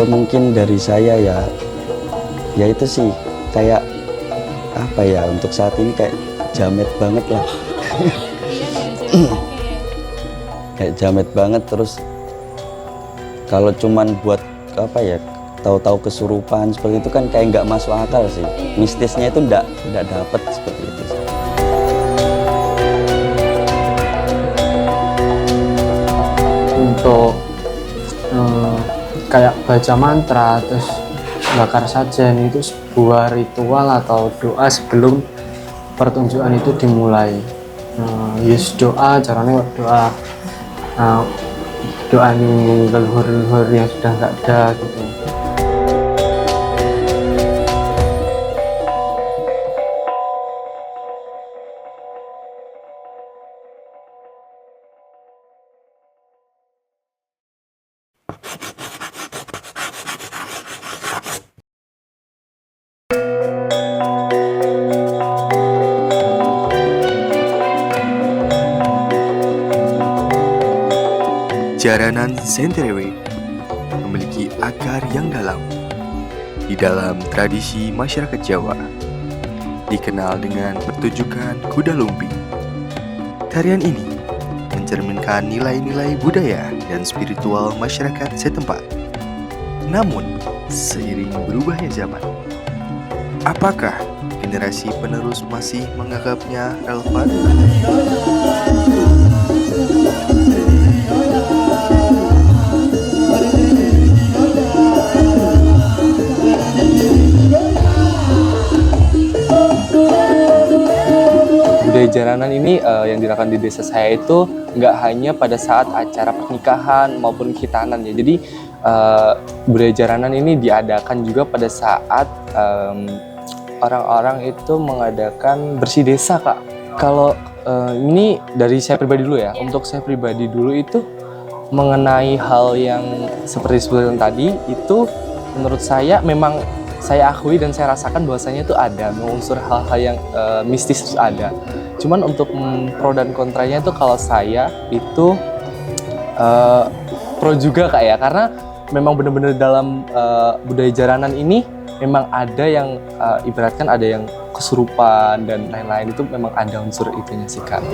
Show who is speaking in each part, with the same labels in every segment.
Speaker 1: Mungkin dari saya ya itu sih kayak apa ya, untuk saat ini kayak jamet banget lah. Kayak jamet banget. Terus kalau cuman buat apa ya, tahu-tahu kesurupan seperti itu kan kayak nggak masuk akal sih. Mistisnya itu nggak dapet seperti itu sih.
Speaker 2: Untuk kayak baca mantra terus bakar sajen itu sebuah ritual atau doa sebelum pertunjukan itu dimulai. Yes, doa caranya doa doa nyinggung leluhur-leluhur yang sudah nggak ada gitu.
Speaker 3: Jaranan Senterewe memiliki akar yang dalam di dalam tradisi masyarakat Jawa, dikenal dengan pertunjukan kuda lumping. Tarian ini mencerminkan nilai-nilai budaya dan spiritual masyarakat setempat. Namun, seiring berubahnya zaman, apakah generasi penerus masih menganggapnya relevan?
Speaker 2: Budaya jaranan ini yang dilakukan di desa saya itu nggak hanya pada saat acara pernikahan maupun khitanan ya. Jadi budaya jaranan ini diadakan juga pada saat orang-orang itu mengadakan bersih desa, Kak. Kalau ini dari saya pribadi dulu ya. Untuk saya pribadi dulu itu mengenai hal yang seperti sebelum tadi itu menurut saya memang saya akui dan saya rasakan bahwasanya itu ada unsur hal-hal yang mistis itu ada. Cuman untuk pro dan kontranya itu kalau saya itu pro juga Kak ya, karena memang benar-benar dalam budaya jaranan ini memang ada yang ibaratkan ada yang kesurupan dan lain-lain, itu memang ada unsur itunya sih Kak.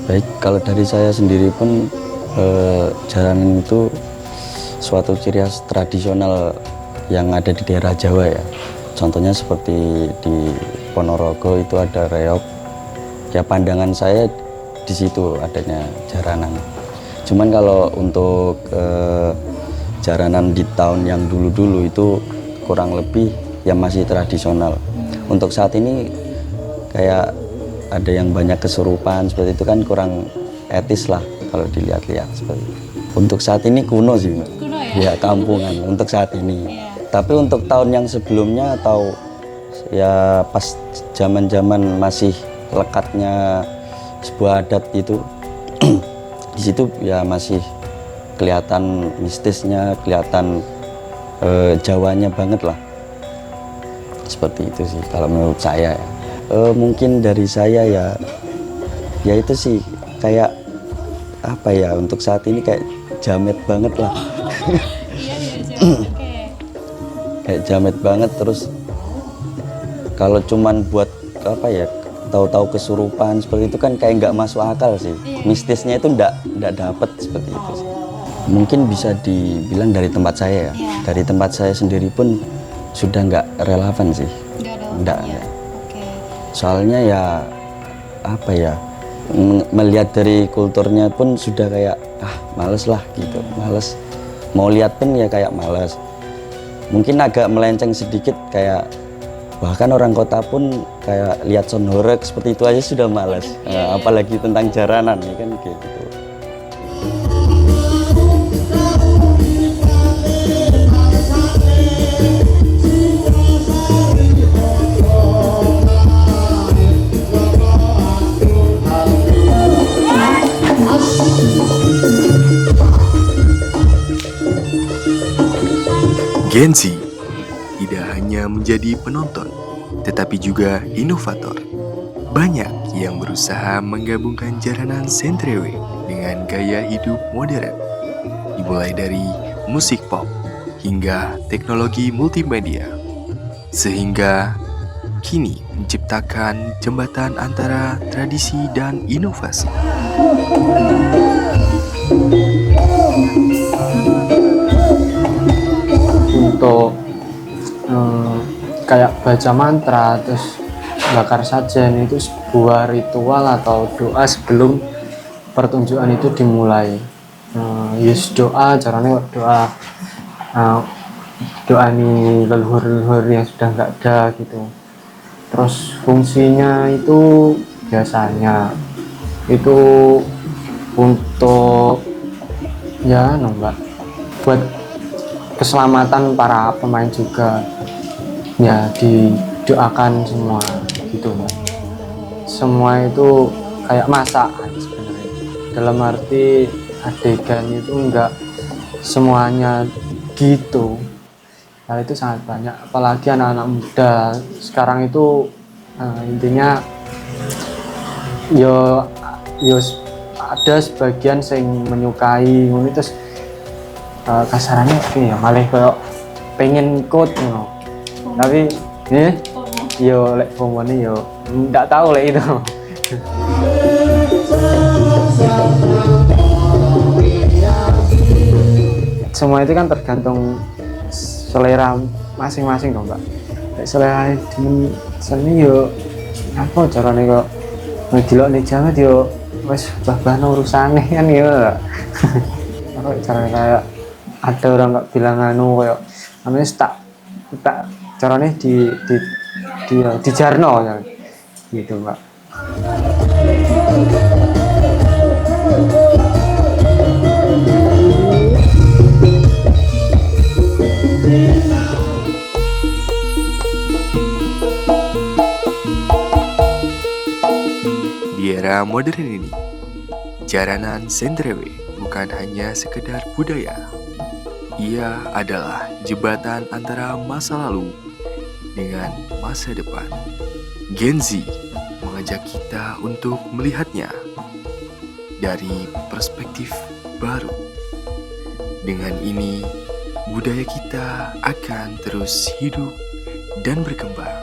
Speaker 1: Baik, kalau dari saya sendiri pun jaranan itu suatu ciri khas tradisional yang ada di daerah Jawa ya. Contohnya seperti di Ponorogo itu ada reog. Ya pandangan saya di situ adanya jaranan. Cuman kalau untuk jaranan di tahun yang dulu-dulu itu kurang lebih yang masih tradisional. Untuk saat ini kayak ada yang banyak kesurupan seperti itu kan kurang etis lah kalau dilihat-lihat seperti itu. Untuk saat ini kuno sih, Mbak.
Speaker 4: Kuno ya?
Speaker 1: Ya kampungan untuk saat ini.
Speaker 4: Iya.
Speaker 1: Tapi untuk tahun yang sebelumnya atau ya pas zaman-zaman masih lekatnya sebuah adat itu di situ ya masih kelihatan mistisnya, kelihatan Jawanya banget lah. Seperti itu sih kalau menurut saya ya. Mungkin dari saya ya itu sih kayak apa ya, untuk saat ini kayak jamet banget lah.
Speaker 4: Iya, jamet. Oke.
Speaker 1: Kayak jamet banget. Terus kalau cuman buat apa ya, tahu-tahu kesurupan seperti itu kan kayak nggak masuk akal sih. Mistisnya itu nggak dapet seperti itu sih. Mungkin bisa dibilang dari tempat saya ya. Dari tempat saya sendiri pun sudah nggak relevan sih.
Speaker 4: Nggak ada.
Speaker 1: Nggak.
Speaker 4: Oke.
Speaker 1: Soalnya ya apa ya, melihat dari kulturnya pun sudah kayak males lah gitu, males. Mau lihat pun ya kayak males. Mungkin agak melenceng sedikit, kayak bahkan orang kota pun kayak lihat sound horeg seperti itu aja sudah males. Apalagi tentang jaranan ya kan gitu.
Speaker 3: Gen Z tidak hanya menjadi penonton, tetapi juga inovator. Banyak yang berusaha menggabungkan jaranan Sentrewe dengan gaya hidup modern, dimulai dari musik pop hingga teknologi multimedia, sehingga kini menciptakan jembatan antara tradisi dan inovasi.
Speaker 5: Untuk kayak baca mantra terus bakar sajen itu sebuah ritual atau doa sebelum pertunjukan itu dimulai. Yes, doa caranya doa doa nih leluhur-leluhur yang sudah nggak ada gitu. Terus fungsinya itu biasanya itu untuk ya mbak, buat keselamatan para pemain juga, ya didoakan semua gitu mbak. Semua itu kayak masakan sebenarnya, dalam arti adegan itu enggak semuanya gitu. Hal itu sangat banyak, apalagi anak-anak muda sekarang itu intinya yo ada sebagian yang menyukai ngono, terus kasarannya ya malah kayak pengen ikut ngono. Tapi yo lek pomone yo ndak tahu lek itu. Semua itu kan tergantung selera masing-masing dong mbak. Lek selera di seni yo apa carane kok ngedelok nih jamet yo wis bah-bah urusane kan ya. Apa carane kayak ada orang nggak bilang anu kayak namanya tak caranya di jarno ya gitu mbak.
Speaker 3: Di era modern ini, jaranan Sentrewe bukan hanya sekedar budaya. Ia adalah jembatan antara masa lalu dengan masa depan. Gen Z mengajak kita untuk melihatnya dari perspektif baru. Dengan ini, budaya kita akan terus hidup dan berkembang.